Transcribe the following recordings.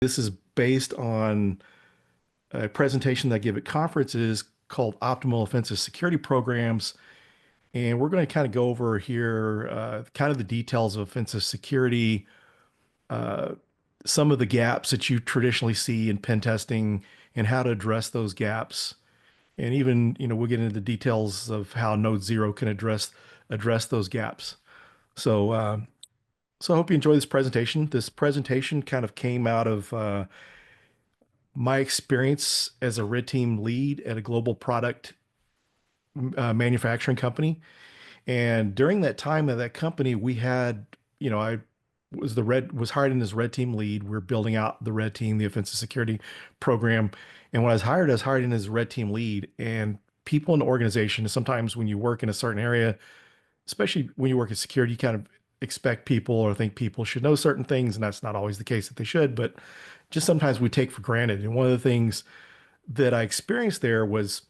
This is based on a presentation that I give at conferences called Optimal Offensive Security Programs. And we're going to kind of go over here kind of the details of offensive security, uh, some of the gaps that you traditionally see in pen testing and how to address those gaps. And even, we'll get into the details of how Node Zero can address those gaps. So, uh, so I hope you enjoy this presentation. This presentation kind of came out of my experience as a red team lead at a global product manufacturing company. And during that time at that company, we had, I was hired in as red team lead. We're building out the red team, the offensive security program. And when I was hired in as red team lead. And people in the organization, sometimes when you work in a certain area, especially when you work in security, you kind of expect people or think people should know certain things, and that's not always the case that they should, but just sometimes we take for granted. And one of the things that I experienced there was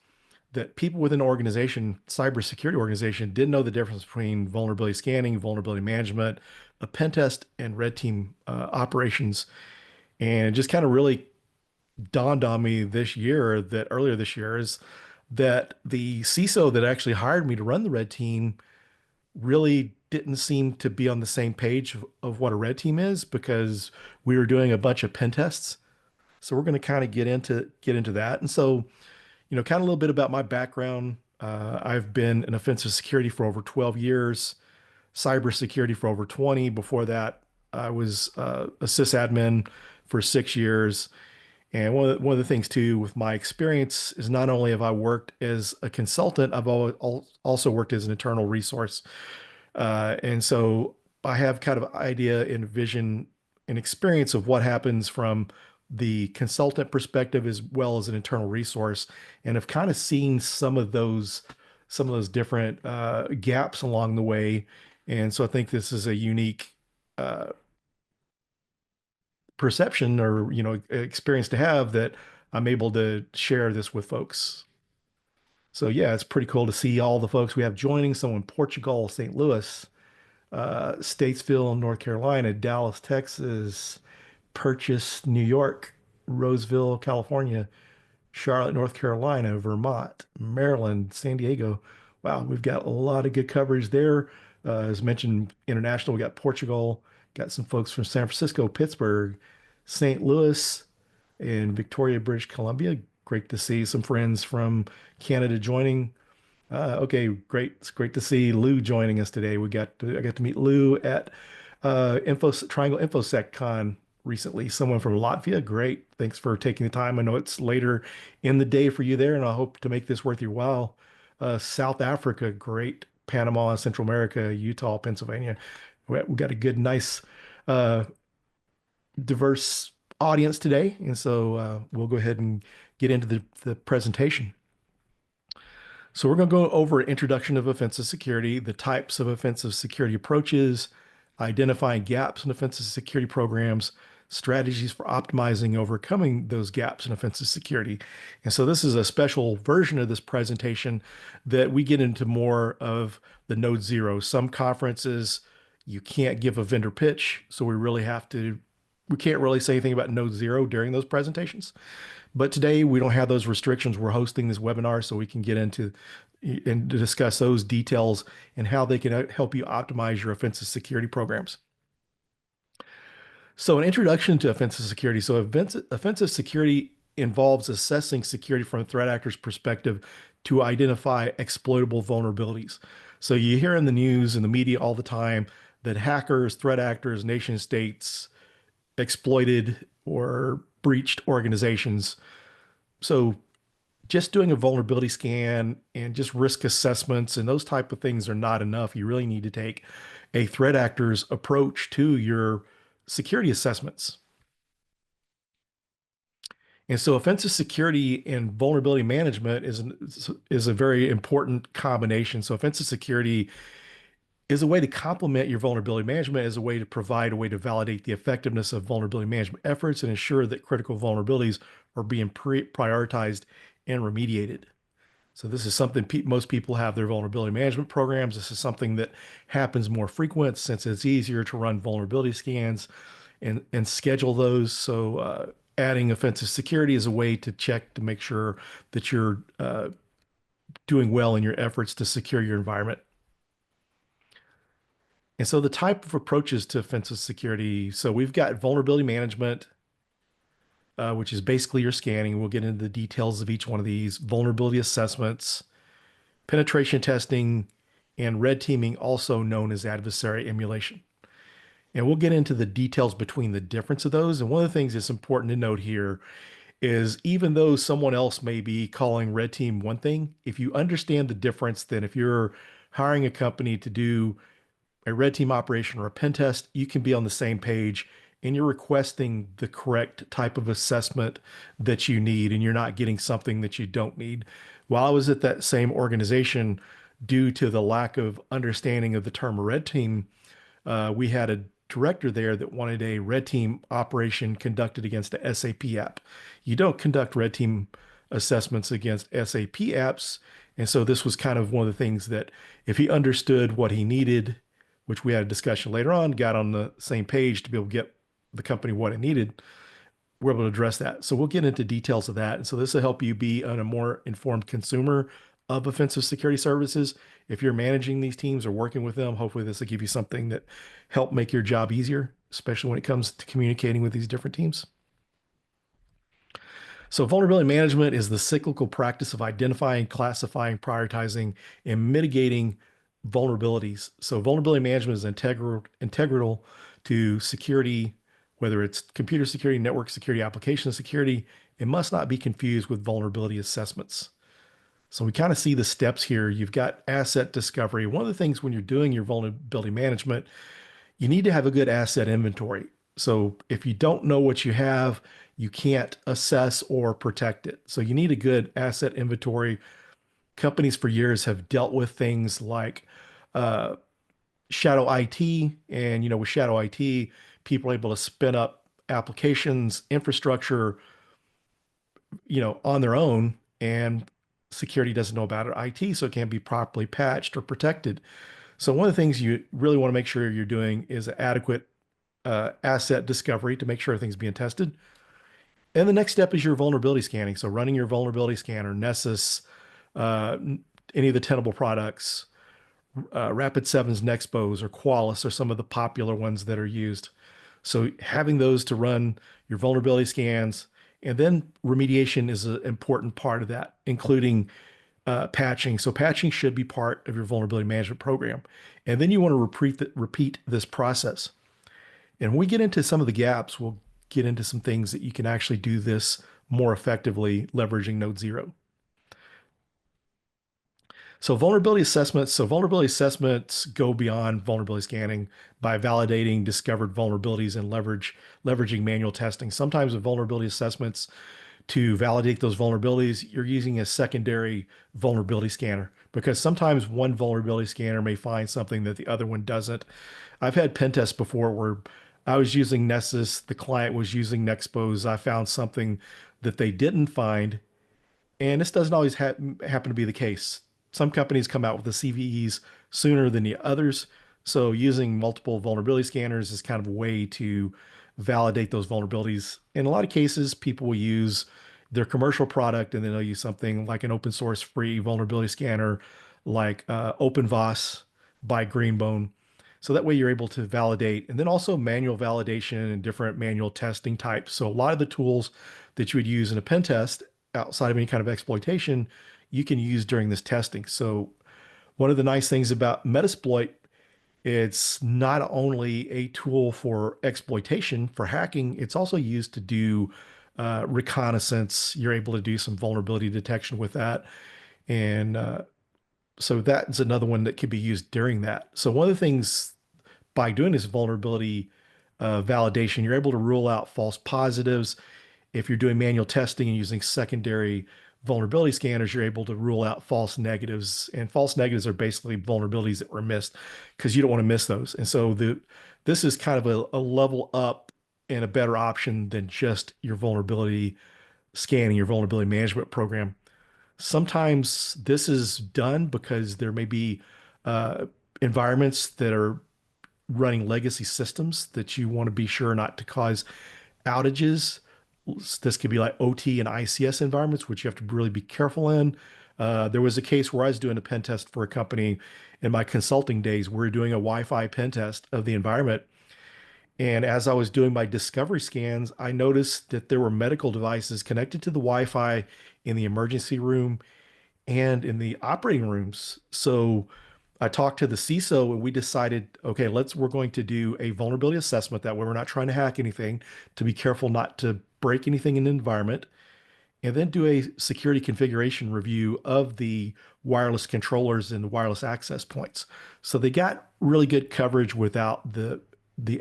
that people within an organization, cybersecurity organization, didn't know the difference between vulnerability scanning, vulnerability management, a pen test, and red team operations. And it just kind of really dawned on me earlier this year is that the CISO that actually hired me to run the red team really didn't seem to be on the same page of what a red team is because we were doing a bunch of pen tests. So we're going to kind of get into that. And so, kind of a little bit about my background. I've been in offensive security for over 12 years, cybersecurity for over 20. Before that, I was a sysadmin for 6 years. And one of the things too with my experience is not only have I worked as a consultant, also worked as an internal resource. And so I have kind of idea and vision and experience of what happens from the consultant perspective as well as an internal resource, and have kind of seen some of those different gaps along the way. And so I think this is a unique uh, perception or experience to have that I'm able to share this with folks. So yeah, it's pretty cool to see all the folks we have joining. Someone in Portugal, St. Louis, Statesville, North Carolina, Dallas, Texas, Purchase, New York, Roseville, California, Charlotte, North Carolina, Vermont, Maryland, San Diego. Wow, we've got a lot of good coverage there. As mentioned, international, we got Portugal, got some folks from San Francisco, Pittsburgh, St. Louis, and Victoria, British Columbia. Great to see some friends from Canada joining. Okay, great. It's great to see Lou joining us today. I got to meet Lou at Triangle InfoSec Con recently. Someone from Latvia. Great. Thanks for taking the time. I know it's later in the day for you there, and I hope to make this worth your while. South Africa, great. Panama, Central America, Utah, Pennsylvania. We got a good, nice, uh, diverse audience today, and so we'll go ahead and get into the presentation. So we're going to go over an introduction of offensive security, the types of offensive security approaches, identifying gaps in offensive security programs, strategies for optimizing and overcoming those gaps in offensive security. And so this is a special version of this presentation that we get into more of the Node Zero. Some conferences, you can't give a vendor pitch, so we can't really say anything about Node Zero during those presentations. But today we don't have those restrictions. We're hosting this webinar so we can get into and to discuss those details and how they can help you optimize your offensive security programs. So an introduction to offensive security. So offensive security involves assessing security from a threat actor's perspective to identify exploitable vulnerabilities. So you hear in the news and the media all the time that hackers, threat actors, nation states exploited or breached organizations. So just doing a vulnerability scan and just risk assessments and those type of things are not enough. You really need to take a threat actor's approach to your security assessments. And so offensive security and vulnerability management is a very important combination. So offensive security is a way to complement your vulnerability management, as a way to provide a way to validate the effectiveness of vulnerability management efforts and ensure that critical vulnerabilities are being prioritized and remediated. So this is something most people have their vulnerability management programs. This is something that happens more frequent since it's easier to run vulnerability scans and schedule those. So adding offensive security is a way to check to make sure that you're doing well in your efforts to secure your environment. And so the type of approaches to offensive security, so we've got vulnerability management, which is basically your scanning. We'll get into the details of each one of these, vulnerability assessments, penetration testing, and red teaming, also known as adversary emulation. And we'll get into the details between the difference of those. And one of the things that's important to note here is even though someone else may be calling red team one thing, if you understand the difference, then if you're hiring a company to do a red team operation or a pen test, you can be on the same page and you're requesting the correct type of assessment that you need, and you're not getting something that you don't need. While I was at that same organization, due to the lack of understanding of the term red team, we had a director there that wanted a red team operation conducted against a SAP app. You don't conduct red team assessments against SAP apps. And so this was kind of one of the things that if he understood what he needed, which we had a discussion later on, got on the same page to be able to get the company what it needed, we're able to address that. So we'll get into details of that. And so this will help you be a more informed consumer of offensive security services. If you're managing these teams or working with them, hopefully this will give you something that help make your job easier, especially when it comes to communicating with these different teams. So vulnerability management is the cyclical practice of identifying, classifying, prioritizing, and mitigating vulnerabilities. So vulnerability management is integral to security, whether it's computer security, network security, application security. It must not be confused with vulnerability assessments. So we kind of see the steps here. You've got asset discovery. One of the things when you're doing your vulnerability management, you need to have a good asset inventory. So if you don't know what you have, you can't assess or protect it. So you need a good asset inventory. Companies for years have dealt with things like uh, shadow IT, and with shadow IT, people are able to spin up applications, infrastructure, on their own, and security doesn't know about it, IT, so it can't be properly patched or protected. So one of the things you really want to make sure you're doing is adequate asset discovery to make sure everything's being tested. And the next step is your vulnerability scanning. So running your vulnerability scanner, Nessus, uh, any of the Tenable products, Rapid7's Nexpose or Qualys are some of the popular ones that are used. So having those to run your vulnerability scans, and then remediation is an important part of that, including patching. So patching should be part of your vulnerability management program. And then you want to repeat this process. And when we get into some of the gaps, we'll get into some things that you can actually do this more effectively leveraging Node Zero. So vulnerability assessments go beyond vulnerability scanning by validating discovered vulnerabilities and leveraging manual testing. Sometimes with vulnerability assessments, to validate those vulnerabilities, you're using a secondary vulnerability scanner because sometimes one vulnerability scanner may find something that the other one doesn't. I've had pen tests before where I was using Nessus, the client was using Nexpose. I found something that they didn't find, and this doesn't always happen to be the case. Some companies come out with the CVEs sooner than the others. So using multiple vulnerability scanners is kind of a way to validate those vulnerabilities. In a lot of cases, people will use their commercial product and then they'll use something like an open source free vulnerability scanner like OpenVAS by Greenbone. So that way you're able to validate, and then also manual validation and different manual testing types. So a lot of the tools that you would use in a pen test outside of any kind of exploitation, you can use during this testing. So one of the nice things about Metasploit, it's not only a tool for exploitation, for hacking, it's also used to do reconnaissance. You're able to do some vulnerability detection with that. And so that's another one that could be used during that. So one of the things by doing this vulnerability validation, you're able to rule out false positives. If you're doing manual testing and using secondary vulnerability scanners, you're able to rule out false negatives. And false negatives are basically vulnerabilities that were missed because you don't want to miss those. And so this is kind of a level up and a better option than just your vulnerability scanning, your vulnerability management program. Sometimes this is done because there may be uh, environments that are running legacy systems that you want to be sure not to cause outages. This could be like OT and ICS environments, which you have to really be careful in. There was a case where I was doing a pen test for a company in my consulting days. We were doing a Wi-Fi pen test of the environment. And as I was doing my discovery scans, I noticed that there were medical devices connected to the Wi-Fi in the emergency room and in the operating rooms. So I talked to the CISO and we decided, okay, we're going to do a vulnerability assessment. That way we're not trying to hack anything, to be careful not to break anything in the environment, and then do a security configuration review of the wireless controllers and the wireless access points. So they got really good coverage without the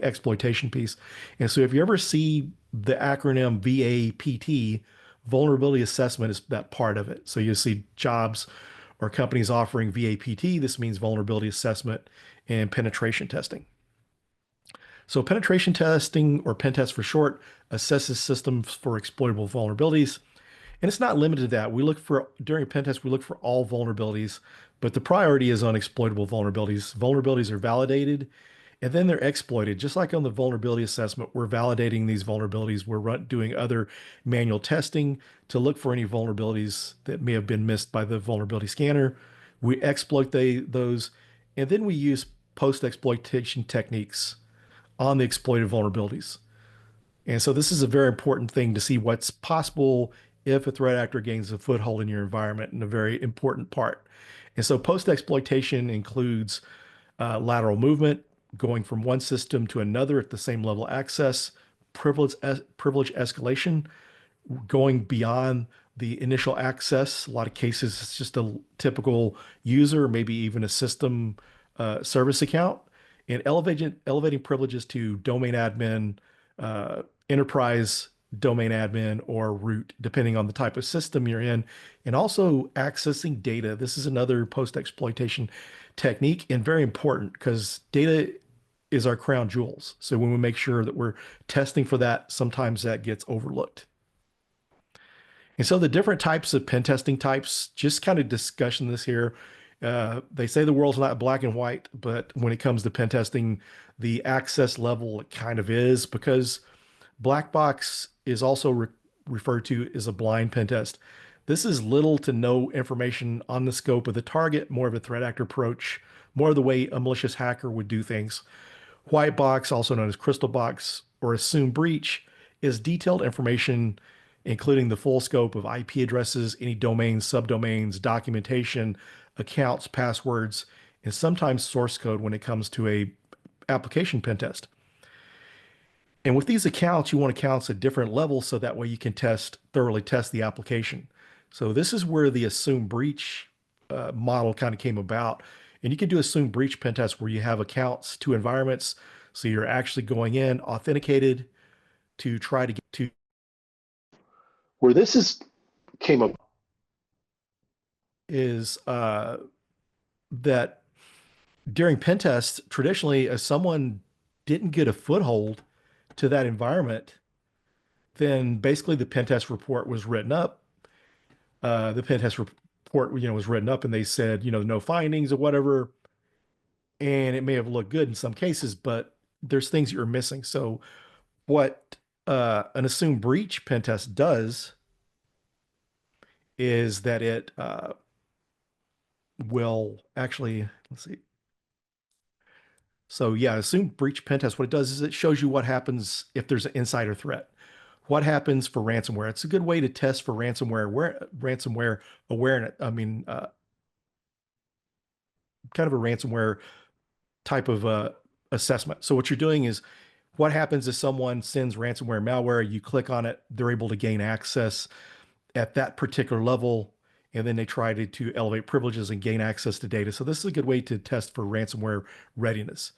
exploitation piece. And so if you ever see the acronym VAPT, vulnerability assessment is that part of it. So you see jobs or companies offering VAPT. This means vulnerability assessment and penetration testing. So penetration testing, or pen test for short, assesses systems for exploitable vulnerabilities. And it's not limited to that. During a pen test, we look for all vulnerabilities, but the priority is on exploitable vulnerabilities. Vulnerabilities are validated and then they're exploited. Just like on the vulnerability assessment, we're validating these vulnerabilities. Doing other manual testing to look for any vulnerabilities that may have been missed by the vulnerability scanner. We exploit those, and then we use post-exploitation techniques on the exploited vulnerabilities. And so this is a very important thing to see what's possible if a threat actor gains a foothold in your environment, and a very important part. And so post-exploitation includes lateral movement, going from one system to another at the same level of access, privilege escalation, going beyond the initial access. A lot of cases, it's just a typical user, maybe even a system service account, and elevating privileges to domain admin, enterprise domain admin, or root, depending on the type of system you're in, and also accessing data. This is another post-exploitation technique, and very important because data is our crown jewels. So when we make sure that we're testing for that, sometimes that gets overlooked. And so the different types of pen testing types, just kind of discussion this here. They say the world's not black and white, but when it comes to pen testing, the access level it kind of is, because black box is also referred to as a blind pen test. This is little to no information on the scope of the target, more of a threat actor approach, more of the way a malicious hacker would do things. White box, also known as crystal box or assume breach, is detailed information including the full scope of IP addresses, any domains, subdomains, documentation, accounts, passwords, and sometimes source code when it comes to a application pen test. And with these accounts, you want accounts at different levels so that way you can thoroughly test the application. So this is where the assume breach model kind of came about. And you can do assume breach pen test where you have accounts to environments. So you're actually going in authenticated to try to get to where this is came up is that during pen tests, traditionally, if someone didn't get a foothold to that environment, then basically the pen test report was written up. The pen test report, was written up, and they said, no findings or whatever. And it may have looked good in some cases, but there's things you're missing. So what an assumed breach pen test does is that it will actually, let's see. So yeah, assumed breach pen test, what it does is it shows you what happens if there's an insider threat. What happens for ransomware? It's a good way to test for ransomware awareness. I mean, kind of a ransomware type of assessment. So what you're doing is, what happens if someone sends ransomware malware, you click on it, they're able to gain access at that particular level, and then they try to elevate privileges and gain access to data. So this is a good way to test for ransomware readiness.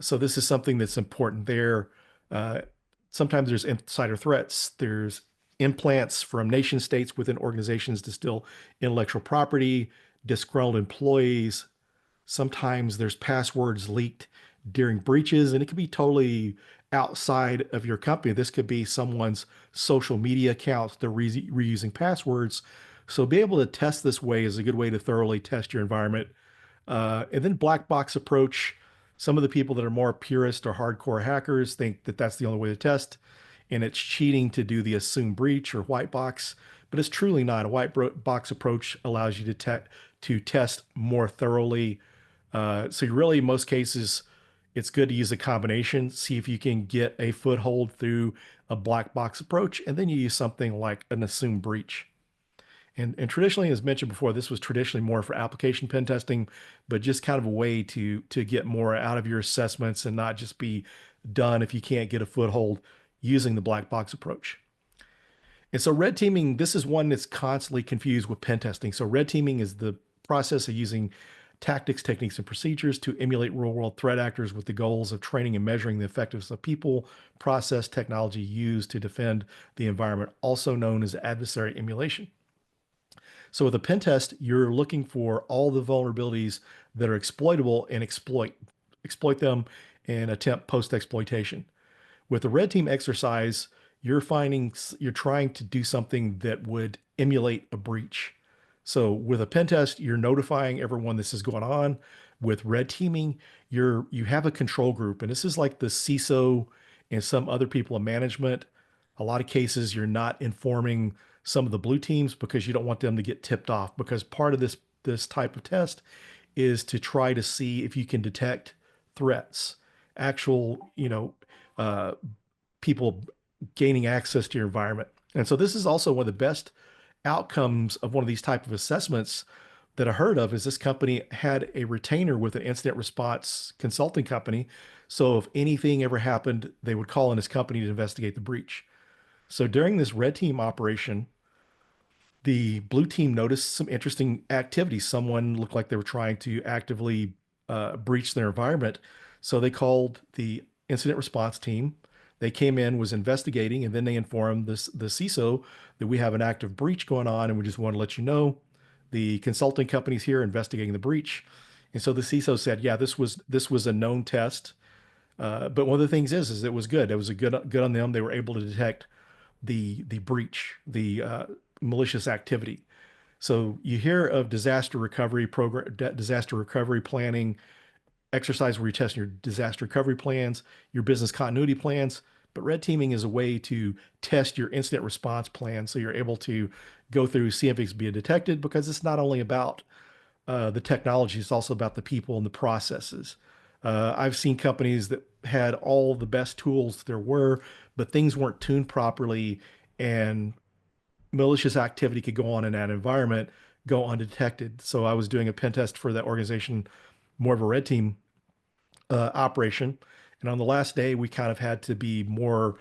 So this is something that's important there. Sometimes there's insider threats. There's implants from nation states within organizations to steal intellectual property, disgruntled employees. Sometimes there's passwords leaked during breaches, and it could be totally outside of your company. This could be someone's social media accounts. They're reusing passwords. So be able to test this way is a good way to thoroughly test your environment. And then black box approach. Some of the people that are more purist or hardcore hackers think that that's the only way to test, and it's cheating to do the assume breach or white box, but it's truly not. A box approach allows you to test more thoroughly. So you really, in most cases, it's good to use a combination. See if you can get a foothold through a black box approach, and then you use something like an assume breach. And traditionally, as mentioned before, this was traditionally more for application pen testing, but just kind of a way to get more out of your assessments and not just be done if you can't get a foothold using the black box approach. And so red teaming, this is one that's constantly confused with pen testing. So red teaming is the process of using tactics, techniques, and procedures to emulate real-world threat actors with the goals of training and measuring the effectiveness of people, process, technology used to defend the environment, also known as adversary emulation. So with a pen test, you're looking for all the vulnerabilities that are exploitable and exploit them and attempt post exploitation. With the red team exercise, you're trying to do something that would emulate a breach. So with a pen test, you're notifying everyone this is going on. With red teaming, you have a control group, and this is like the CISO and some other people in management. A lot of cases, you're not informing some of the blue teams because you don't want them to get tipped off. Because part of this type of test is to try to see if you can detect threats, actual, uh, people gaining access to your environment. And so this is also one of the best outcomes of one of these type of assessments that I heard of is this company had a retainer with an incident response consulting company. So if anything ever happened, they would call in this company to investigate the breach. So during this red team operation, the blue team noticed some interesting activity. Someone looked like they were trying to actively breach their environment. So they called the incident response team. They came in, was investigating, and then they informed the CISO that we have an active breach going on, and we just want to let you know the consulting company's here investigating the breach. And so the CISO said, "Yeah, this was a known test, but one of the things is it was good. It was a good on them. They were able to detect the breach, the malicious activity." So you hear of disaster recovery program, disaster recovery planning exercise where you're testing your disaster recovery plans, your business continuity plans. But red teaming is a way to test your incident response plan so you're able to go through, see if it's being detected, because it's not only about the technology, it's also about the people and the processes. I've seen companies that had all the best tools there were, but things weren't tuned properly, and malicious activity could go on in that environment, go undetected. So I was doing a pen test for that organization, more of a red team operation. And on the last day, we kind of had to be more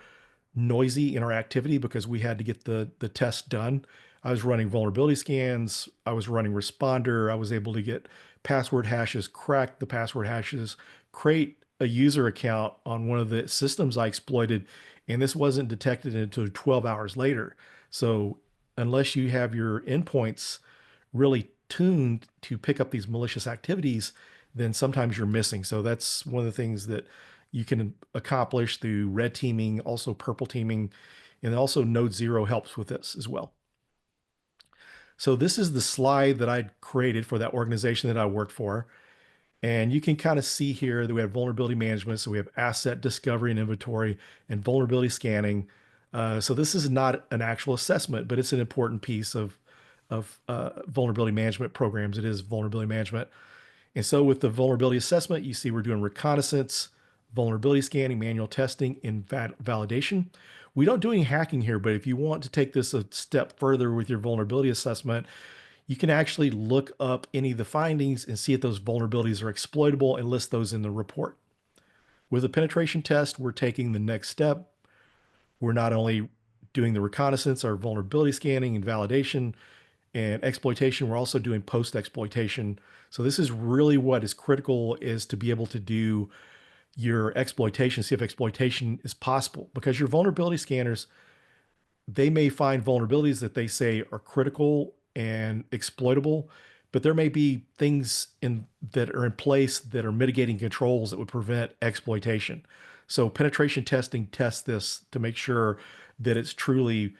noisy in our activity because we had to get the test done. I was running vulnerability scans. I was running responder. I was able to get password hashes, crack the password hashes, create a user account on one of the systems I exploited. And this wasn't detected until 12 hours later. So unless you have your endpoints really tuned to pick up these malicious activities, then sometimes you're missing. So that's one of the things that you can accomplish through red teaming, also purple teaming, and also Node Zero helps with this as well. So this is the slide that I created for that organization that I worked for. And you can kind of see here that we have vulnerability management. So we have asset discovery and inventory and vulnerability scanning. So this is not an actual assessment, but it's an important piece of vulnerability management programs. It is vulnerability management. And so with the vulnerability assessment, you see we're doing reconnaissance, vulnerability scanning, manual testing, and validation. We don't do any hacking here, but if you want to take this a step further with your vulnerability assessment, you can actually look up any of the findings and see if those vulnerabilities are exploitable and list those in the report. With a penetration test, we're taking the next step. We're not only doing the reconnaissance, our vulnerability scanning and validation and exploitation, we're also doing post exploitation. So this is really what is critical, is to be able to do your exploitation, see if exploitation is possible, because your vulnerability scanners, they may find vulnerabilities that they say are critical and exploitable, but there may be things that are in place that are mitigating controls that would prevent exploitation. So penetration testing tests this to make sure that it's truly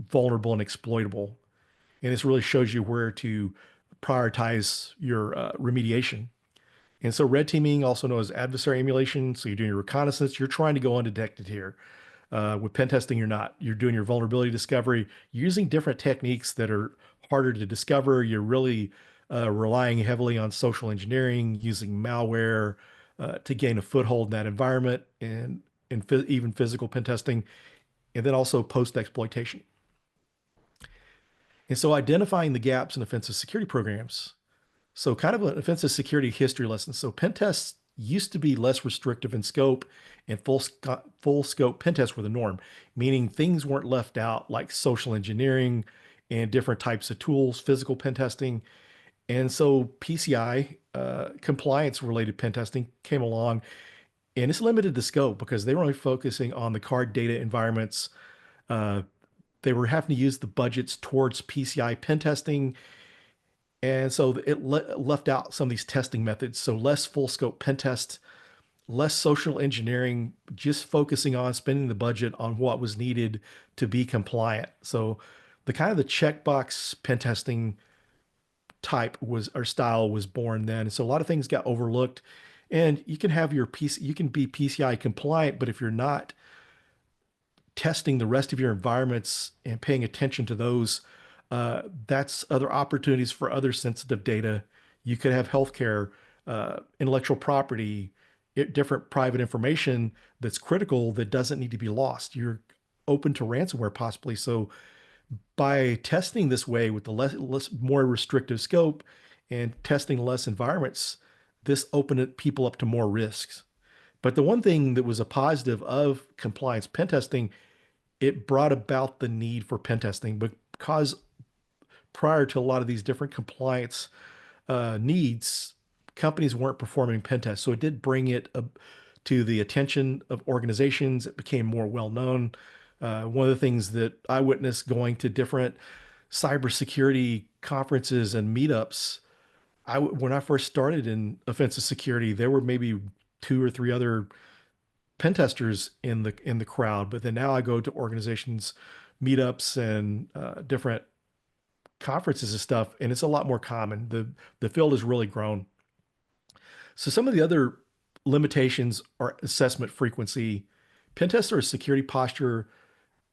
vulnerable and exploitable. And this really shows you where to prioritize your remediation. And so red teaming, also known as adversary emulation, so you're doing your reconnaissance, you're trying to go undetected here. With pen testing, you're not. You're doing your vulnerability discovery, you're using different techniques that are harder to discover. You're really relying heavily on social engineering, using malware to gain a foothold in that environment, and even physical pen testing, and then also post exploitation. And so identifying the gaps in offensive security programs. So kind of an offensive security history lesson. So pen tests used to be less restrictive in scope, and full scope pen tests were the norm, meaning things weren't left out like social engineering and different types of tools, physical pen testing. And so PCI, compliance related pen testing came along, and it's limited the scope because they were only focusing on the card data environments. Uh, they were having to use the budgets towards PCI pen testing, and so left out some of these testing methods. So less full scope pen test, less social engineering, just focusing on spending the budget on what was needed to be compliant. So the kind of the checkbox pen testing type was or style was born then. So a lot of things got overlooked. And you can have your PC, you can be PCI compliant, but if you're not testing the rest of your environments and paying attention to those, that's other opportunities for other sensitive data. You could have healthcare, intellectual property, different private information that's critical that doesn't need to be lost. You're open to ransomware possibly. So by testing this way with the more restrictive scope and testing less environments, this opened people up to more risks. But the one thing that was a positive of compliance pen testing, it brought about the need for pen testing because prior to a lot of these different compliance needs, companies weren't performing pen tests. So it did bring it to the attention of organizations. It became more well known. One of the things that I witnessed going to different cybersecurity conferences and meetups, when I first started in offensive security, there were maybe two or three other pen testers in the crowd. But then now I go to organizations, meetups, and different conferences and stuff, and it's a lot more common. The field has really grown. So some of the other limitations are assessment frequency. Pen test or security posture,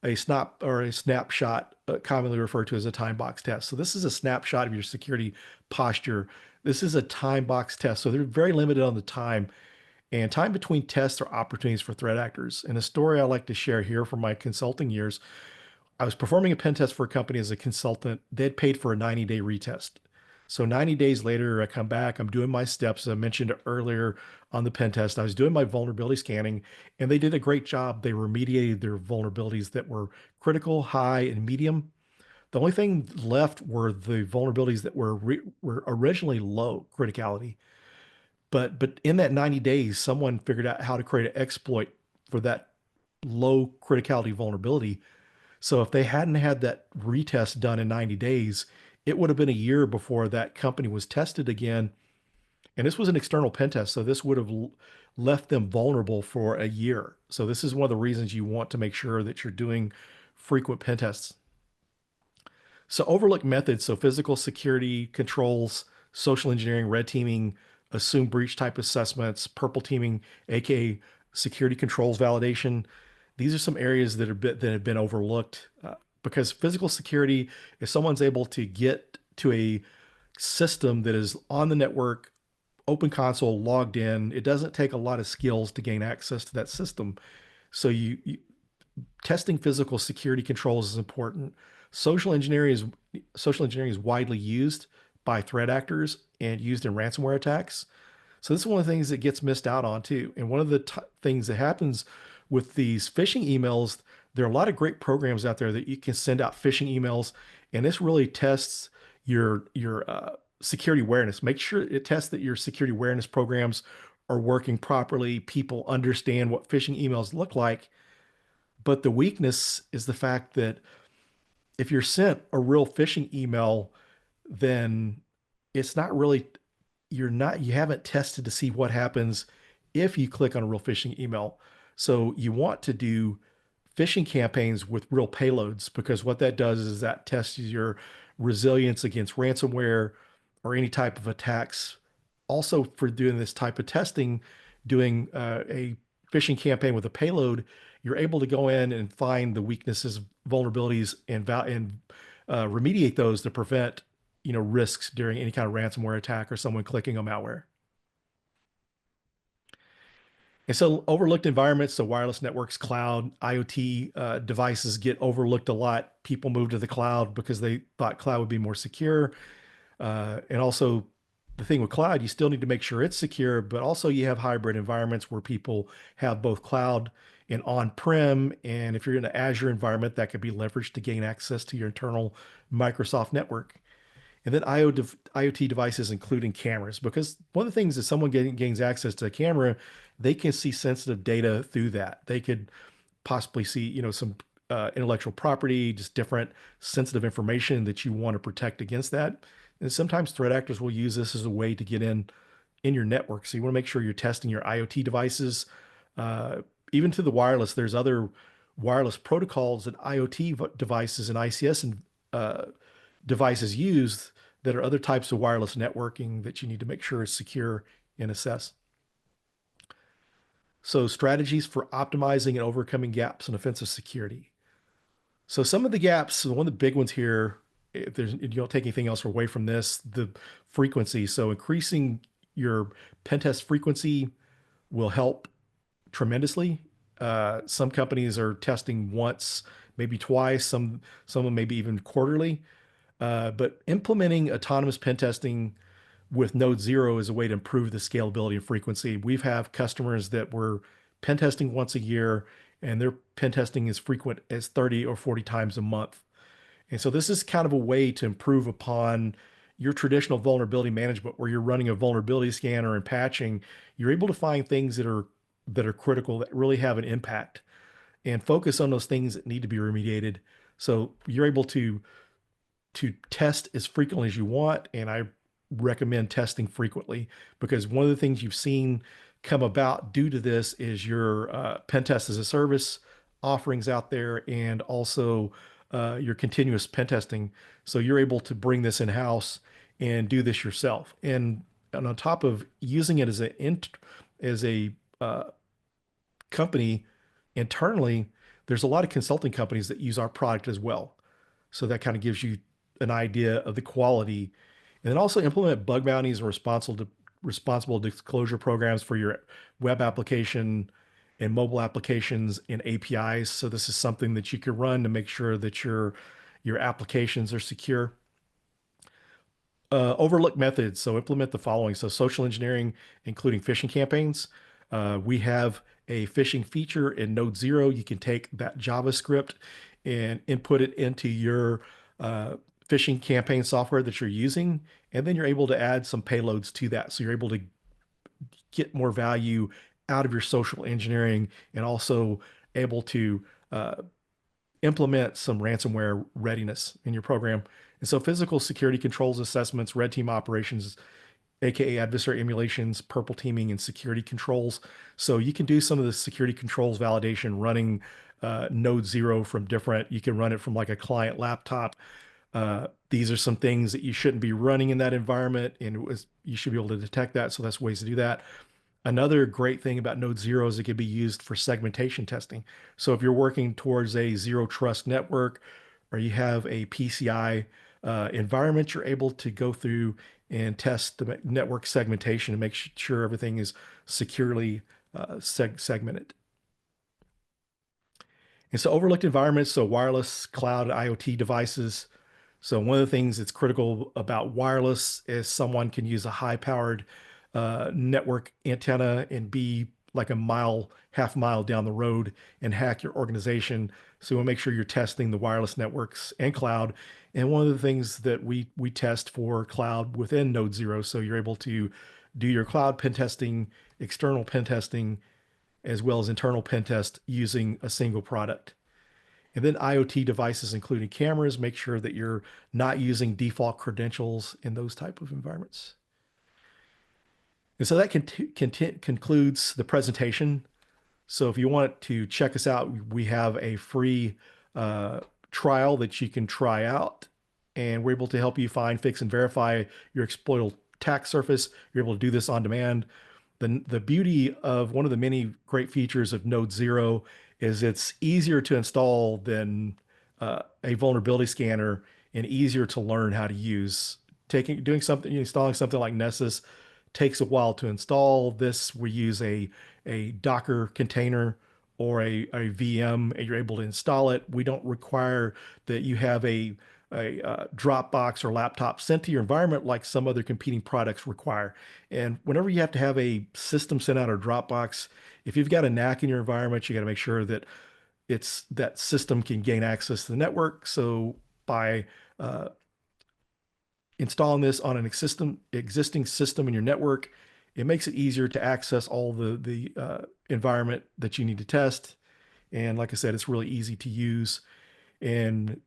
a snapshot, commonly referred to as a time box test. So this is a snapshot of your security posture. This is a time box test. So they're very limited on the time. And time between tests are opportunities for threat actors. And a story I like to share here from my consulting years, I was performing a pen test for a company as a consultant. They'd paid for a 90-day retest. So 90 days later, I come back, I'm doing my steps. As I mentioned earlier on the pen test, I was doing my vulnerability scanning, and they did a great job. They remediated their vulnerabilities that were critical, high, and medium. The only thing left were the vulnerabilities that were originally low criticality. But in that 90 days, someone figured out how to create an exploit for that low criticality vulnerability. So if they hadn't had that retest done in 90 days, it would have been a year before that company was tested again. And this was an external pen test. So this would have left them vulnerable for a year. So this is one of the reasons you want to make sure that you're doing frequent pen tests. So overlooked methods, so physical security controls, social engineering, red teaming, assume breach type assessments, purple teaming, aka security controls validation. These are some areas that have been overlooked because physical security, if someone's able to get to a system that is on the network, open console, logged in, it doesn't take a lot of skills to gain access to that system. So testing physical security controls is important. Social engineering is social engineering is widely used by threat actors and used in ransomware attacks. So this is one of the things that gets missed out on too. And one of the things that happens with these phishing emails, there are a lot of great programs out there that you can send out phishing emails, and this really tests your security awareness. Make sure it tests that your security awareness programs are working properly. People understand what phishing emails look like. But the weakness is the fact that if you're sent a real phishing email, then it's not really, you haven't tested to see what happens if you click on a real phishing email. So you want to do phishing campaigns with real payloads, because what that does is that tests your resilience against ransomware or any type of attacks also for doing this type of testing, doing a phishing campaign with a payload, you're able to go in and find the weaknesses, vulnerabilities, and remediate those to prevent, risks during any kind of ransomware attack or someone clicking on malware. And so overlooked environments, so wireless networks, cloud, IoT devices get overlooked a lot. People move to the cloud because they thought cloud would be more secure. And also, the thing with cloud, you still need to make sure it's secure, but also you have hybrid environments where people have both cloud and on-prem. And if you're in an Azure environment, that could be leveraged to gain access to your internal Microsoft network. And then IoT devices, including cameras, because one of the things is someone gains access to a camera, they can see sensitive data through that. They could possibly see, some intellectual property, just different sensitive information that you want to protect against that. And sometimes threat actors will use this as a way to get in your network. So you want to make sure you're testing your IoT devices, uh, even to the wireless. There's other wireless protocols that IoT devices and ICS and devices use that are other types of wireless networking that you need to make sure is secure and assess. So strategies for optimizing and overcoming gaps in offensive security. So some of the gaps, one of the big ones here, if you don't take anything else away from this, the frequency. So increasing your pen test frequency will help tremendously. Some companies are testing once, maybe twice, some of them maybe even quarterly. But implementing autonomous pen testing with Node Zero is a way to improve the scalability and frequency. We've have customers that were pen testing once a year, and their pen testing is frequent as 30 or 40 times a month. And so this is kind of a way to improve upon your traditional vulnerability management where you're running a vulnerability scanner and patching. You're able to find things that are critical that really have an impact and focus on those things that need to be remediated. So you're able to test as frequently as you want. And I recommend testing frequently because one of the things you've seen come about due to this is your pen test as a service offerings out there and also your continuous pen testing. So you're able to bring this in house and do this yourself. And on top of using it as a company internally, there's a lot of consulting companies that use our product as well. So that kind of gives you an idea of the quality. And then also implement bug bounties and responsible disclosure programs for your web application and mobile applications and APIs. So this is something that you can run to make sure that your applications are secure. Overlook methods. So implement the following. So social engineering, including phishing campaigns. We have a phishing feature in Node Zero. You can take that JavaScript and input it into your phishing campaign software that you're using, and then you're able to add some payloads to that. So you're able to get more value out of your social engineering and also able to implement some ransomware readiness in your program. And so physical security controls assessments, red team operations, aka adversary emulations, purple teaming, and security controls. So you can do some of the security controls validation running Node Zero from different, you can run it from like a client laptop. These are some things that you shouldn't be running in that environment, and you should be able to detect that. So that's ways to do that. Another great thing about Node Zero is it can be used for segmentation testing. So if you're working towards a zero trust network or you have a PCI environment, you're able to go through and test the network segmentation and make sure everything is securely segmented. And so overlooked environments, so wireless, cloud, IoT devices. So one of the things that's critical about wireless is someone can use a high-powered network antenna and be like a mile, half mile down the road and hack your organization. So we'll make sure you're testing the wireless networks and cloud. And one of the things that we test for cloud within Node Zero, so you're able to do your cloud pen testing, external pen testing, as well as internal pen test using a single product. And then IoT devices, including cameras, make sure that you're not using default credentials in those type of environments. And so that concludes the presentation. So if you want to check us out, we have a free uh, trial that you can try out, and we're able to help you find, fix, and verify your attack surface. You're able to do this on demand. The beauty of one of the many great features of Node Zero is it's easier to install than a vulnerability scanner and easier to learn how to use. Doing something, installing something like Nessus takes a while to install. This we use a Docker container or a VM, and you're able to install it. We don't require that you have a Dropbox or laptop sent to your environment like some other competing products require. And whenever you have to have a system sent out or Dropbox, if you've got a NAC in your environment, you got to make sure that it's that system can gain access to the network. So by uh, installing this on an existing system in your network, it makes it easier to access all the environment that you need to test. And like I said, it's really easy to use. And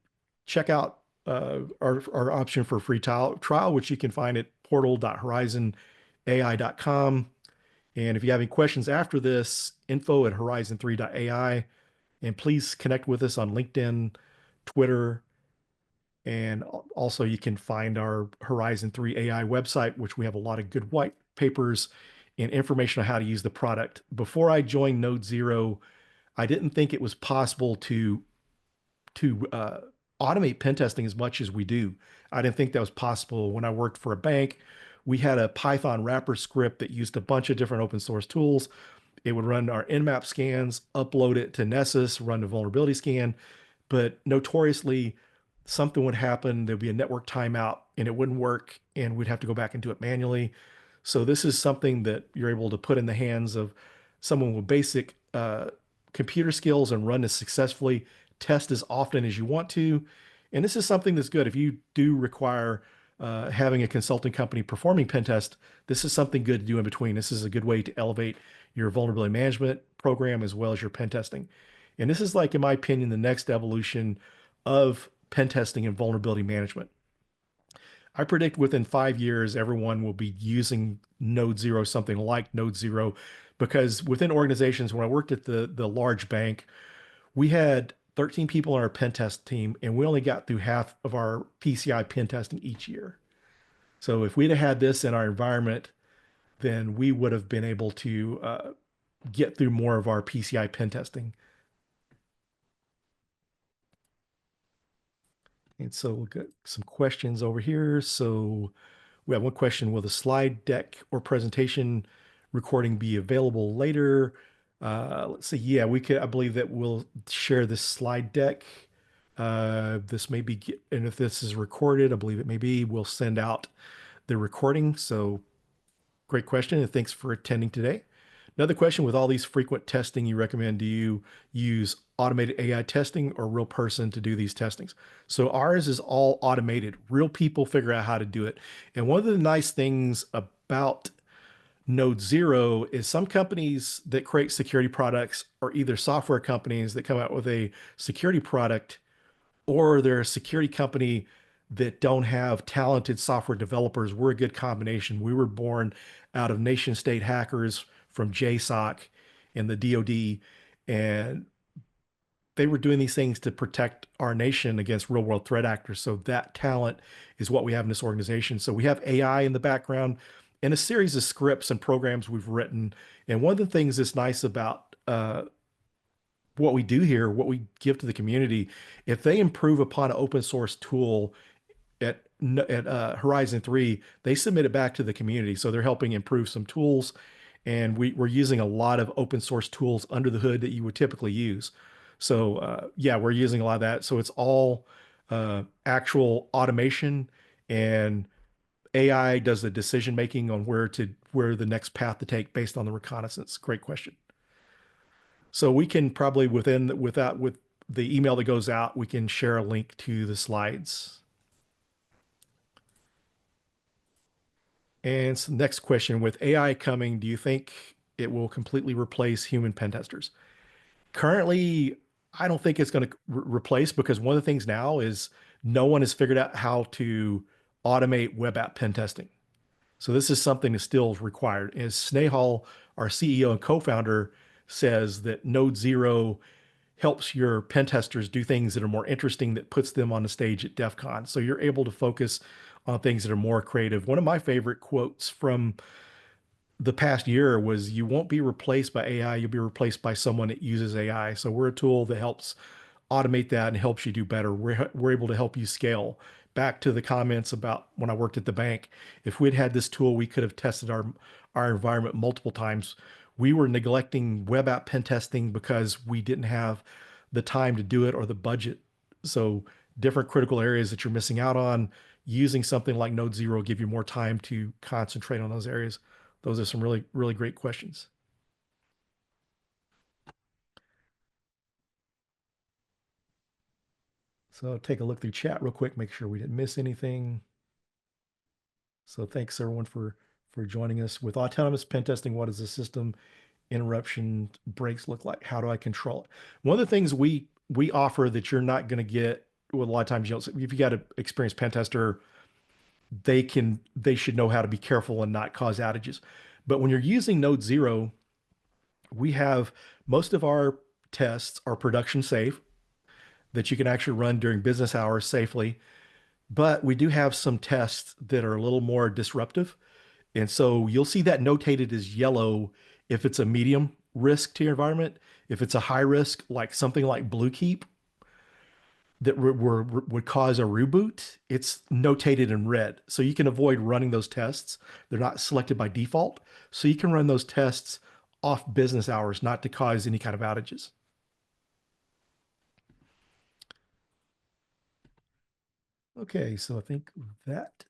check out our option for a free trial, which you can find at portal.horizonai.com. And if you have any questions after this, info@horizon3.ai. And please connect with us on LinkedIn, Twitter, and also you can find our Horizon 3 AI website, which we have a lot of good white papers and information on how to use the product. Before I joined Node Zero, I didn't think it was possible to automate pen testing as much as we do. I didn't think that was possible. When I worked for a bank, we had a Python wrapper script that used a bunch of different open source tools. It would run our Nmap scans, upload it to Nessus, run the vulnerability scan, but notoriously something would happen. There'd be a network timeout and it wouldn't work, and we'd have to go back and do it manually. So this is something that you're able to put in the hands of someone with basic computer skills and run this successfully, test as often as you want to. And this is something that's good. If you do require having a consulting company performing pen test, this is something good to do in between. This is a good way to elevate your vulnerability management program as well as your pen testing. And this is like, in my opinion, the next evolution of pen testing and vulnerability management. I predict within 5 years, everyone will be using Node Zero, something like Node Zero, because within organizations, when I worked at the large bank, we had 13 people on our pen test team, and we only got through half of our PCI pen testing each year. So if we'd have had this in our environment, then we would have been able to get through more of our PCI pen testing. And so we'll get some questions over here. So we have one question: will the slide deck or presentation recording be available later? Let's see. Yeah, we could. I believe that we'll share this slide deck. This may be, and if this is recorded, I believe it may be, we'll send out the recording. So great question, and thanks for attending today. Another question: with all these frequent testing you recommend, do you use automated AI testing or real person to do these testings? So ours is all automated. Real people figure out how to do it. And one of the nice things about Node Zero is some companies that create security products are either software companies that come out with a security product, or they're a security company that don't have talented software developers. We're a good combination. We were born out of nation state hackers from JSOC and the DoD, and they were doing these things to protect our nation against real world threat actors. So that talent is what we have in this organization. So we have AI in the background and a series of scripts and programs we've written. And one of the things that's nice about what we do here, what we give to the community, if they improve upon an open source tool at Horizon 3, they submit it back to the community. So they're helping improve some tools. And we're using a lot of open source tools under the hood that you would typically use. So yeah, we're using a lot of that. So it's all actual automation, and AI does the decision making on where the next path to take based on the reconnaissance. Great question. So we can probably with the email that goes out, we can share a link to the slides. And so next question: with AI coming, do you think it will completely replace human pen testers? Currently, I don't think it's going to replace, because one of the things now is no one has figured out how to automate web app pen testing. So this is something that still is required. As Snehal, our CEO and co-founder, says that Node Zero helps your pen testers do things that are more interesting, that puts them on the stage at DEF CON. So you're able to focus on things that are more creative. One of my favorite quotes from the past year was, you won't be replaced by AI, you'll be replaced by someone that uses AI. So we're a tool that helps automate that and helps you do better. We're able to help you scale. Back to the comments about when I worked at the bank, if we'd had this tool, we could have tested our environment multiple times. We were neglecting web app pen testing because we didn't have the time to do it or the budget. So different critical areas that you're missing out on, using something like Node Zero give you more time to concentrate on those areas. Those are some really, really great questions. So take a look through chat real quick, make sure we didn't miss anything. So thanks everyone for joining us. With autonomous pen testing, what does the system interruption breaks look like? How do I control it? One of the things we offer that you're not going to get, well, a lot of times you don't, if you got an experienced pen tester, they should know how to be careful and not cause outages. But when you're using Node Zero, we have most of our tests are production safe, that you can actually run during business hours safely. But we do have some tests that are a little more disruptive. And so you'll see that notated as yellow if it's a medium risk to your environment. If it's a high risk, like something like Bluekeep that would cause a reboot, it's notated in red. So you can avoid running those tests. They're not selected by default. So you can run those tests off business hours, not to cause any kind of outages. Okay, so I think that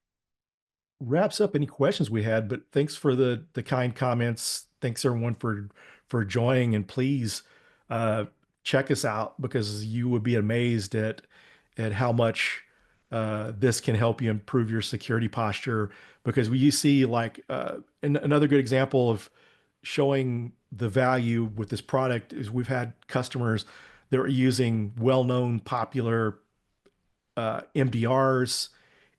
wraps up any questions we had, but thanks for the kind comments. Thanks everyone for joining, and please uh check us out, because you would be amazed at how much this can help you improve your security posture. Because we you see like another good example of showing the value with this product is, we've had customers that are using well-known popular MDRs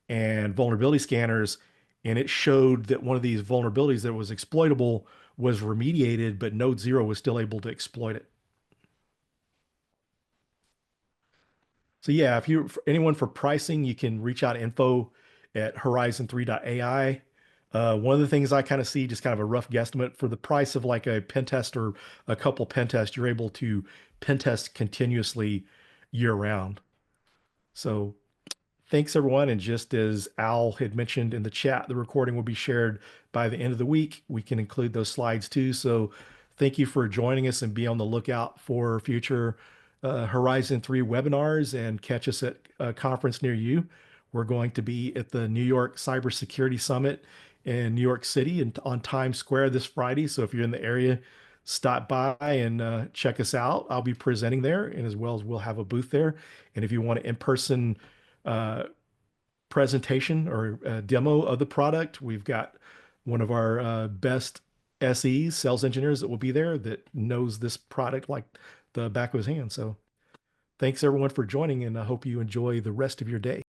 and vulnerability scanners, and it showed that one of these vulnerabilities that was exploitable was remediated, but Node Zero was still able to exploit it. So yeah, if you for anyone for pricing, you can reach out to info at horizon3.ai. One of the things I kind of see, just kind of a rough guesstimate, for the price of like a pen test or a couple pen tests, you're able to pen test continuously year round. So thanks, everyone. And just as Al had mentioned in the chat, the recording will be shared by the end of the week. We can include those slides too. So thank you for joining us, and be on the lookout for future Horizon 3 webinars, and catch us at a conference near you. We're going to be at the New York Cybersecurity Summit in New York City and on Times Square this Friday. So if you're in the area, stop by and check us out. I'll be presenting there, and as well as we'll have a booth there. And if you want an in-person uh, presentation or a demo of the product, we've got one of our best SEs, sales engineers, that will be there, that knows this product like the back of his hand. So thanks everyone for joining, and I hope you enjoy the rest of your day.